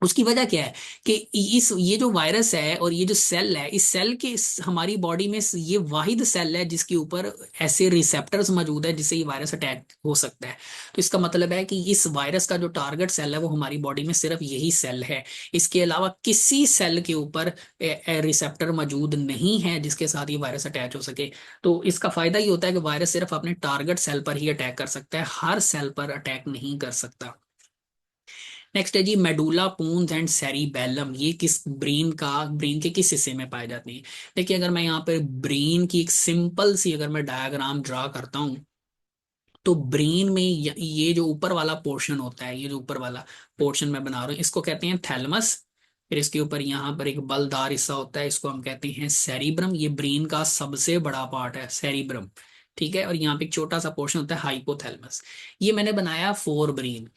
उसकी वजह क्या है कि इस ये जो वायरस है और ये जो सेल है, इस सेल के हमारी बॉडी में ये वाहिद सेल है जिसके ऊपर ऐसे रिसेप्टर्स मौजूद है जिससे ये वायरस अटैक हो सकता है। तो इसका मतलब है कि इस वायरस का जो टारगेट सेल है वो हमारी बॉडी में सिर्फ यही सेल है। इसके अलावा किसी सेल के ऊपर रिसेप्टर मौजूद नहीं है जिसके साथ ये वायरस अटैच हो सके। तो इसका फायदा ये होता है कि वायरस सिर्फ अपने टारगेट सेल पर ही अटैक कर सकता है, हर सेल पर अटैक नहीं कर सकता। नेक्स्ट है जी, मेडुला पूंस एंड सेरिबेलम। ये किस ब्रेन का, ब्रेन के किस हिस्से में पाए जाते हैं? देखिए, अगर मैं यहाँ पर ब्रेन की एक सिंपल सी अगर मैं डायग्राम ड्रा करता हूँ तो ब्रेन में ये जो ऊपर वाला पोर्शन होता है, ये जो ऊपर वाला पोर्शन मैं बना रहा हूँ इसको कहते हैं थैलमस। फिर इसके ऊपर यहाँ पर एक बलदार हिस्सा होता है, इसको हम कहते हैं सेरिब्रम। ये ब्रेन का सबसे बड़ा पार्ट है सेरिब्रम। ठीक है, और यहाँ पे एक छोटा सा पोर्शन होता है हाइपोथैलेमस। ये मैंने बनाया फोर ब्रेन।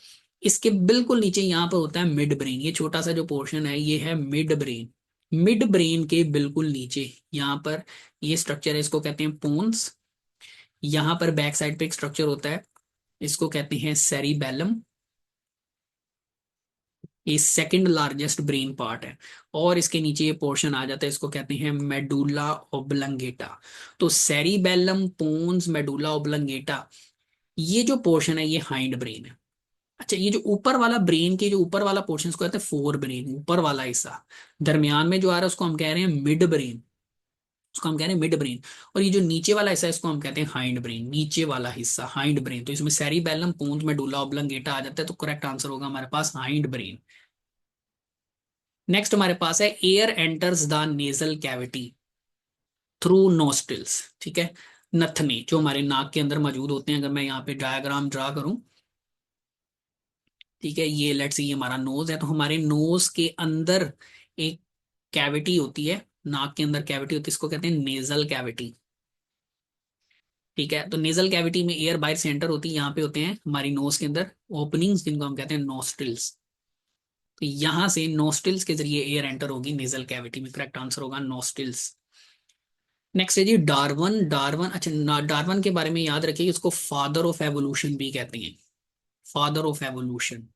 इसके बिल्कुल नीचे यहाँ पर होता है मिड ब्रेन। ये छोटा सा जो पोर्शन है ये है मिड ब्रेन। मिड ब्रेन के बिल्कुल नीचे यहाँ पर ये स्ट्रक्चर है, इसको कहते हैं पोन्स। यहाँ पर बैक साइड पे एक स्ट्रक्चर होता है, इसको कहते हैं सेरिबेलम। ये सेकंड लार्जेस्ट ब्रेन पार्ट है। और इसके नीचे ये पोर्शन आ जाता है, इसको कहते हैं मेडुला ओब्लंगेटा। तो सेरिबेलम, पोन्स, मेडुला ओब्लंगेटा, ये जो पोर्शन है ये हाइंड ब्रेन है। अच्छा, ये जो ऊपर वाला ब्रेन के जो ऊपर वाला पोर्शन इसको कहते हैं फोर ब्रेन, ऊपर वाला हिस्सा। दरमियान में जो आ रहा है उसको हम कह रहे हैं मिड ब्रेन, उसको हम कह रहे हैं मिड ब्रेन। और ये जो नीचे वाला हिस्सा है इसको हम कहते हैं हाइंड ब्रेन, नीचे वाला हिस्सा हाइंड ब्रेन। तो इसमें सेरिबेलम, पूंछ, मेडुला ऑब्लंगेटा आ जाता है, तो करेक्ट आंसर होगा हमारे पास हाइंड ब्रेन। नेक्स्ट हमारे पास है air enters the nasal cavity through nostrils. ठीक है, नथने जो हमारे नाक के अंदर मौजूद होते हैं, अगर मैं यहाँ पे डायग्राम ड्रा करूं, ठीक है, ये लेट्स से ये हमारा नोज है, तो हमारे नोज के अंदर एक कैविटी होती है, नाक के अंदर कैविटी होती है, इसको कहते हैं नेजल कैविटी। ठीक है, तो नेजल कैविटी में एयर बाहर से एंटर होती है, यहाँ पे होते हैं हमारी नोज के अंदर ओपनिंग्स जिनको हम कहते हैं नोस्ट्रिल्स। तो यहाँ से नोस्ट्रिल्स के जरिए एयर एंटर होगी नेजल कैविटी में, करेक्ट आंसर होगा नोस्ट्रिल्स। नेक्स्ट है जी डार्वन। डार्वन, अच्छा डार्वन के बारे में याद रखिए, इसको फादर ऑफ एवोल्यूशन भी कहते हैं, father of evolution.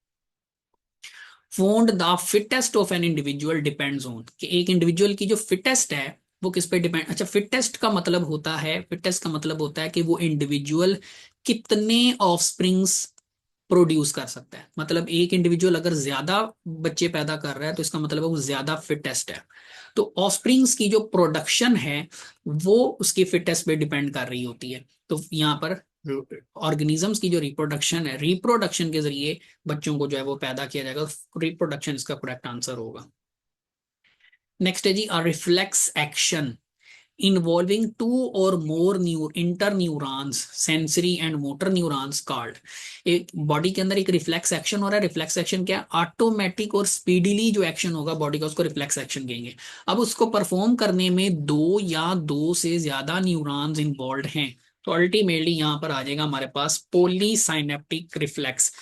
Found the fittest of an individual depends on, कि एक इंडिविजुअल की जो फिटेस्ट है वो किस पे डिपेंड। अच्छा, फिटेस्ट का मतलब होता है, फिटेस्ट का मतलब होता है कि वो इंडिविजुअल कितने ऑफस्प्रिंग्स प्रोड्यूस कर सकता है। मतलब एक इंडिविजुअल अगर ज्यादा बच्चे पैदा कर रहा है तो इसका मतलब है वो ज्यादा फिटेस्ट है। तो ऑफस्प्रिंग्स की जो प्रोडक्शन है वो उसकी फिटनेस पे डिपेंड कर रही होती है। तो यहाँ पर ऑर्गेनिजम्स की जो रिप्रोडक्शन है, रिप्रोडक्शन के जरिए बच्चों को जो है वो पैदा किया जाएगा, रिप्रोडक्शन इसका करेक्ट आंसर होगा। नेक्स्ट है जी, reflex action involving two or more interneurons, sensory and motor neurons called। एक बॉडी के अंदर एक रिफ्लेक्स एक्शन हो रहा है। रिफ्लेक्स एक्शन क्या, ऑटोमेटिक और स्पीडीली जो एक्शन होगा बॉडी का उसको रिफ्लेक्स एक्शन कहेंगे। अब उसको परफॉर्म करने में दो से ज्यादा न्यूरॉन्स इन्वॉल्व हैं, तो अल्टीमेटली यहाँ पर आ जाएगा हमारे पास पॉलीसाइनेप्टिक रिफ्लेक्स।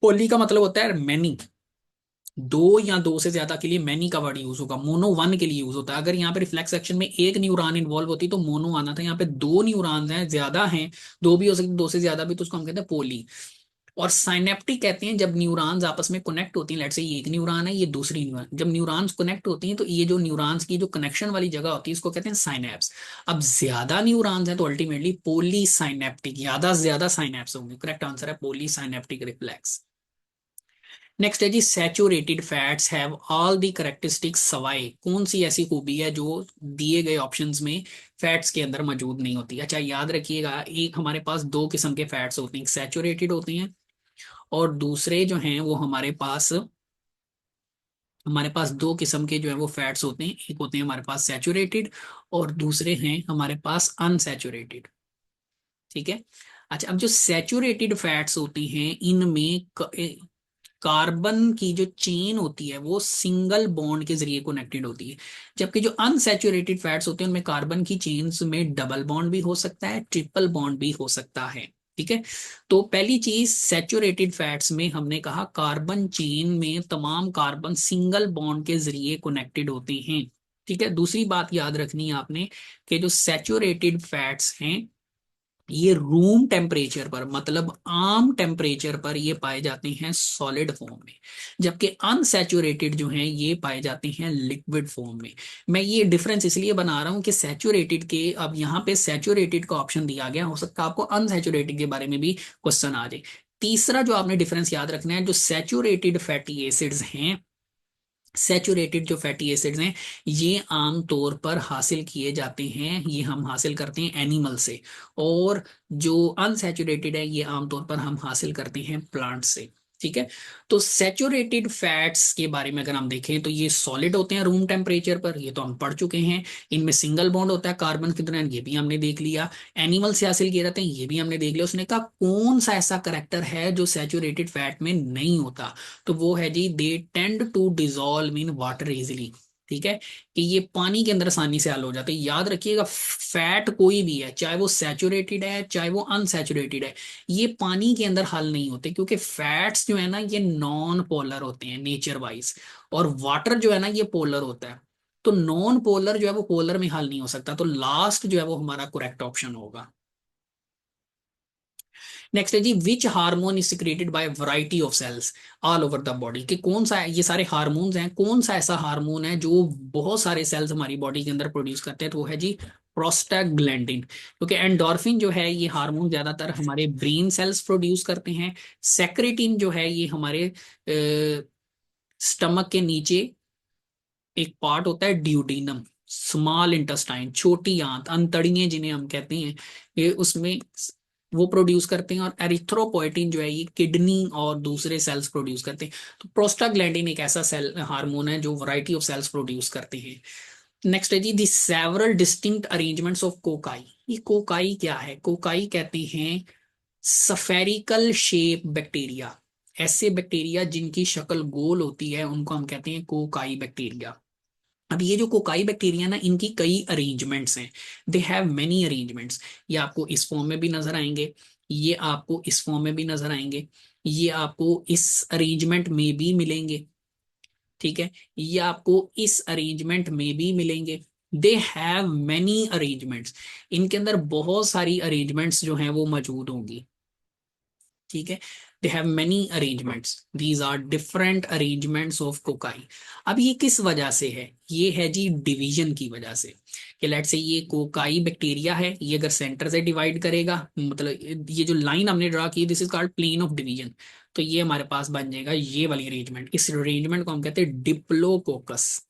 पोली का मतलब होता है मैनी, दो से ज्यादा के लिए मैनी का वर्ड यूज होगा, मोनो वन के लिए यूज होता है। अगर यहाँ पे रिफ्लेक्स एक्शन में एक न्यूरॉन इन्वॉल्व होती तो मोनो आना था, यहाँ पे दो न्यूरॉन्स हैं, ज्यादा हैं, दो भी हो सकते दो से ज्यादा भी, तो उसको हम कहते हैं पोली। और साइनेप्टिक कहते हैं जब न्यूरॉन्स आपस में कनेक्ट होती हैं। लेट्स से ये एक न्यूरॉन है, ये दूसरी न्यूरॉन, जब न्यूरॉन्स कनेक्ट होती हैं तो ये जो न्यूरॉन्स की जो कनेक्शन वाली जगह होती है इसको कहते हैं साइनेप्स। अब ज्यादा न्यूरॉन्स हैं तो अल्टीमेटली पोली साइनेप्टिक, ज्यादा से ज्यादा साइनेप्स होंगे। करेक्ट आंसर है पोली साइनेप्टिक रिफ्लेक्स। नेक्स्ट है जी, saturated fats have all the characteristics सवाई। कौन सी ऐसी खूबी है जो दिए गए ऑप्शंस में फैट्स के अंदर मौजूद नहीं होती। अच्छा, याद रखिएगा, एक हमारे पास दो किस्म के फैट्स होते हैं, सैचुरेटेड होते हैं और दूसरे जो हैं वो हमारे पास दो किस्म के जो है वो फैट्स होते हैं। एक होते हैं हमारे पास सैचुरेटेड और दूसरे हैं हमारे पास अनसैचुरेटेड। ठीक है। अच्छा, अब जो सैचुरेटेड फैट्स होती हैं इनमें कार्बन की जो चेन होती है वो सिंगल बॉन्ड के जरिए कनेक्टेड होती है, जबकि जो अनसैचुरेटेड फैट्स होते हैं उनमें कार्बन की चेन्स में डबल बॉन्ड भी हो सकता है, ट्रिपल बॉन्ड भी हो सकता है। ठीक है। तो पहली चीज, सैचुरेटेड फैट्स में हमने कहा कार्बन चेन में तमाम कार्बन सिंगल बॉन्ड के जरिए कनेक्टेड होते हैं। ठीक है। दूसरी बात याद रखनी है आपने कि जो सैचुरेटेड फैट्स हैं ये रूम टेम्परेचर पर, मतलब आम टेम्परेचर पर ये पाए जाते हैं सॉलिड फॉर्म में, जबकि अनसैचुरेटेड जो हैं ये पाए जाते हैं लिक्विड फॉर्म में। मैं ये डिफरेंस इसलिए बना रहा हूं कि सैचुरेटेड के, अब यहाँ पे सैचुरेटेड का ऑप्शन दिया गया, हो सकता है आपको अनसैचुरेटेड के बारे में भी क्वेश्चन आ जाए। तीसरा जो आपने डिफरेंस याद रखना है, जो सैचुरेटेड फैटी एसिड्स हैं, सैचुरेटेड जो फैटी एसिड्स हैं ये आमतौर पर हासिल किए जाते हैं, ये हम हासिल करते हैं एनिमल से, और जो अनसैचुरेटेड है ये आमतौर पर हम हासिल करते हैं प्लांट से। ठीक है। तो सैचुरेटेड फैट्स के बारे में अगर हम देखें तो ये सॉलिड होते हैं रूम टेम्परेचर पर, ये तो हम पढ़ चुके हैं। इनमें सिंगल बॉन्ड होता है कार्बन के दौरान, ये भी हमने देख लिया। एनिमल से हासिल किए जाते हैं, ये भी हमने देख लिया। उसने कहा कौन सा ऐसा करेक्टर है जो सैचुरेटेड फैट में नहीं होता, तो वो है जी, they tend to dissolve in water easily. ठीक है, कि ये पानी के अंदर आसानी से हल हो जाते हैं। याद रखिएगा, फैट कोई भी है, चाहे वो सैचुरेटेड है चाहे वो अनसैचुरेटेड है, ये पानी के अंदर हल नहीं होते, क्योंकि फैट्स जो है ना ये नॉन पोलर होते हैं नेचर वाइज, और वाटर जो है ना ये पोलर होता है। तो नॉन पोलर जो है वो पोलर में हल नहीं हो सकता, तो लास्ट जो है वो हमारा करेक्ट ऑप्शन होगा। नेक्स्ट है जी, which hormone is secreted by variety of cells all over the body, कि कौन सा है, ये सारे हार्मोन्स हैं, कौन सा ऐसा हार्मोन है जो बहुत सारे सेल्स हमारी बॉडी के अंदर प्रोड्यूस करते हैं, तो वो है जी प्रोस्टाग्लैंडिन। क्योंकि एंडोर्फिन जो है ये हार्मोन ज्यादातर हमारे ब्रेन सेल्स प्रोड्यूस करते हैं। सेक्रेटिन जो है ये हमारे स्टमक के नीचे एक पार्ट होता है ड्यूडीनम, स्मॉल इंटेस्टाइन, छोटी आंत, अंतड़ियां जिन्हें हम कहते हैं, ये उसमें वो प्रोड्यूस करते हैं। और एरिथ्रोपोइटिन जो है ये किडनी और दूसरे सेल्स प्रोड्यूस करते हैं। तो प्रोस्टाग्लैंडिन एक ऐसा सेल हार्मोन है जो वैरायटी ऑफ सेल्स प्रोड्यूस करते हैं। नेक्स्ट है जी, the several distinct arrangements of cocci. ये कोकाई क्या है, कोकाई कहते हैं सफेरिकल शेप बैक्टीरिया। ऐसे बैक्टीरिया जिनकी शक्ल गोल होती है उनको हम कहते हैं कोकाई बैक्टीरिया। अब ये जो कोकाई बैक्टीरिया ना इनकी कई अरेंजमेंट्स हैं, दे हैव मेनी अरेंजमेंट्स। ये आपको इस फॉर्म में भी नजर आएंगे, ये आपको इस फॉर्म में भी नजर आएंगे, ये आपको इस अरेंजमेंट में भी मिलेंगे। ठीक है, ये आपको इस अरेंजमेंट में भी मिलेंगे। दे हैव मेनी अरेंजमेंट्स, इनके अंदर बहुत सारी अरेंजमेंट्स जो हैं वो मौजूद होंगी। ठीक है, they have many arrangements, these are different arrangements of cocci. अब ये किस वजह से है, ये है जी डिवीजन की वजह से, कि लेट से ये कोकाई बैक्टीरिया है, ये अगर सेंटर से डिवाइड करेगा, मतलब ये जो लाइन हमने ड्रा की, this is called plane of division, तो ये हमारे पास बन जाएगा ये वाली अरेंजमेंट। इस अरेंजमेंट को हम कहते हैं डिप्लोकोकस,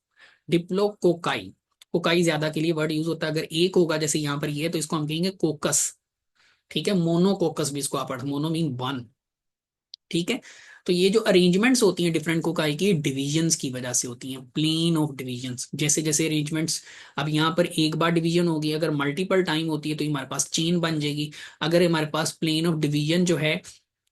डिप्लोकोकाई। कोकाई ज्यादा के लिए वर्ड यूज होता है, अगर एक होगा जैसे यहाँ पर ये है, तो इसको हम कहेंगे कोकस। ठीक है, मोनोकोकस भी इसको आप पढ़, मोनो मीन वन। ठीक है, तो ये जो अरेंजमेंट्स होती हैं डिफरेंट कोकाई की, डिविजन्स की वजह से होती हैं, प्लेन ऑफ डिविजन्स। जैसे जैसे अरेंजमेंट्स, अब यहाँ पर एक बार डिवीजन होगी, अगर मल्टीपल टाइम होती है तो हमारे पास चेन बन जाएगी। अगर हमारे पास प्लेन ऑफ डिवीजन जो है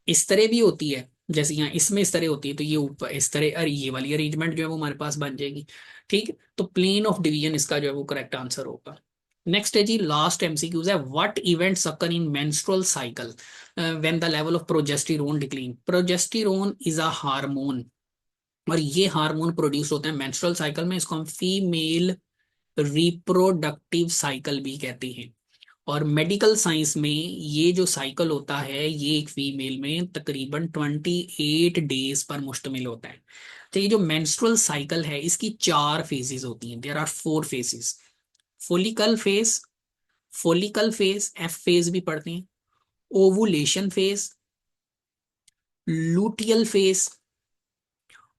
इस तरह भी होती है, जैसे यहाँ इसमें इस तरह होती है, तो ये ऊपर इस तरह, अरे ये वाली अरेंजमेंट जो है वो हमारे पास बन जाएगी। ठीक है, तो प्लेन ऑफ डिवीजन इसका जो है वो करेक्ट आंसर होगा। नेक्स्ट है जी, लास्ट एमसीक्यूज है, what events occur in menstrual cycle when the level of progesterone decline. Progesterone is a hormone, और ये हार्मोन प्रोड्यूस होता है मेंस्ट्रुअल साइकिल में, इसको हम फीमेल रिप्रोडक्टिव साइकिल भी कहते हैं। और मेडिकल साइंस में ये जो साइकिल होता है, ये एक फीमेल में तकरीबन 28 डेज पर मुश्तमिल होता है। तो ये जो मेंस्ट्रुअल साइकिल है, इसकी 4 फेजेस होती हैं, there are 4 phases. Follicle phase, follicle phase, F phase भी पढ़ते हैं, ओवुलेशन फेज, लूटियल फेज,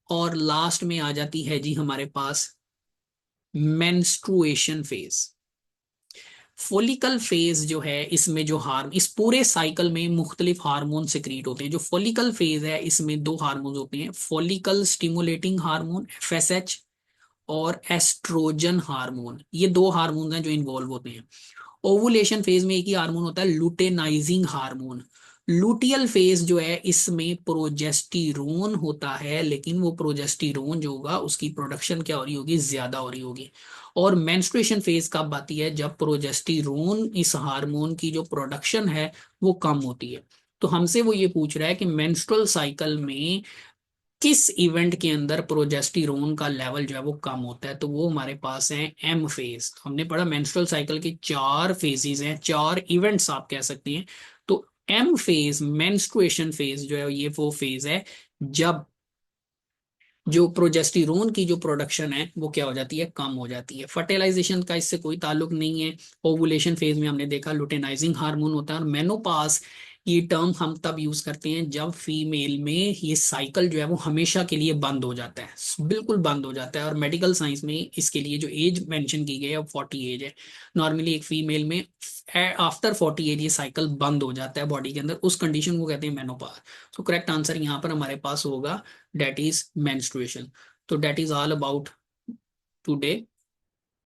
और लास्ट में आ जाती है जी हमारे पास मेंस्ट्रुएशन फेज। फोलिकल फेज जो है, इसमें जो हार्म, इस पूरे साइकिल में मुख्तलिफ हार्मोन सिक्रीट होते हैं। जो फोलिकल फेज है, इसमें 2 हार्मोन होते हैं, फोलिकल स्टिमुलेटिंग हार्मोन एफएसएच, और एस्ट्रोजन हार्मोन। ये 2 हार्मोन हैं जो इन्वॉल्व होते हैं। ओवुलेशन फेज में एक ही हार्मोन होता है, लुटेनाइजिंग हार्मोन। लुटियल फेज जो है, इसमें प्रोजेस्टिरोन होता है, लेकिन वो प्रोजेस्टिरोन जो होगा उसकी प्रोडक्शन क्या हो रही होगी, ज्यादा हो रही होगी। और मेंस्ट्रुएशन फेज कब आती है, जब प्रोजेस्टिरोन, इस हार्मोन की जो प्रोडक्शन है वो कम होती है। तो हमसे वो ये पूछ रहा है कि मेंस्ट्रुअल साइकिल में किस इवेंट के अंदर प्रोजेस्टिरोन का लेवल जो है वो कम होता है, तो वो हमारे पास है एम फेज। हमने पढ़ा मेंस्ट्रुअल साइकिल के 4 फेजेस हैं, 4 इवेंट्स आप कह सकते हैं। तो एम फेज, मेंस्ट्रुएशन फेज जो है, ये वो फेज है जब जो प्रोजेस्टिरोन की जो प्रोडक्शन है वो क्या हो जाती है, कम हो जाती है। फर्टिलाइजेशन का इससे कोई ताल्लुक नहीं है। ओवुलेशन फेज में हमने देखा लुटेनाइजिंग हार्मोन होता है। और मेनोपास, ये टर्म हम तब यूज करते हैं जब फीमेल में ये साइकिल जो है वो हमेशा के लिए बंद हो जाता है, बिल्कुल बंद हो जाता है। और मेडिकल साइंस में इसके लिए जो एज मेंशन की गई है वो 40 एज है। नॉर्मली एक फीमेल में आफ्टर 40 एज ये साइकिल बंद हो जाता है बॉडी के अंदर, उस कंडीशन को कहते हैं मेनोपास। तो करेक्ट आंसर यहाँ पर हमारे पास होगा, that is menstruation. So that is all about today.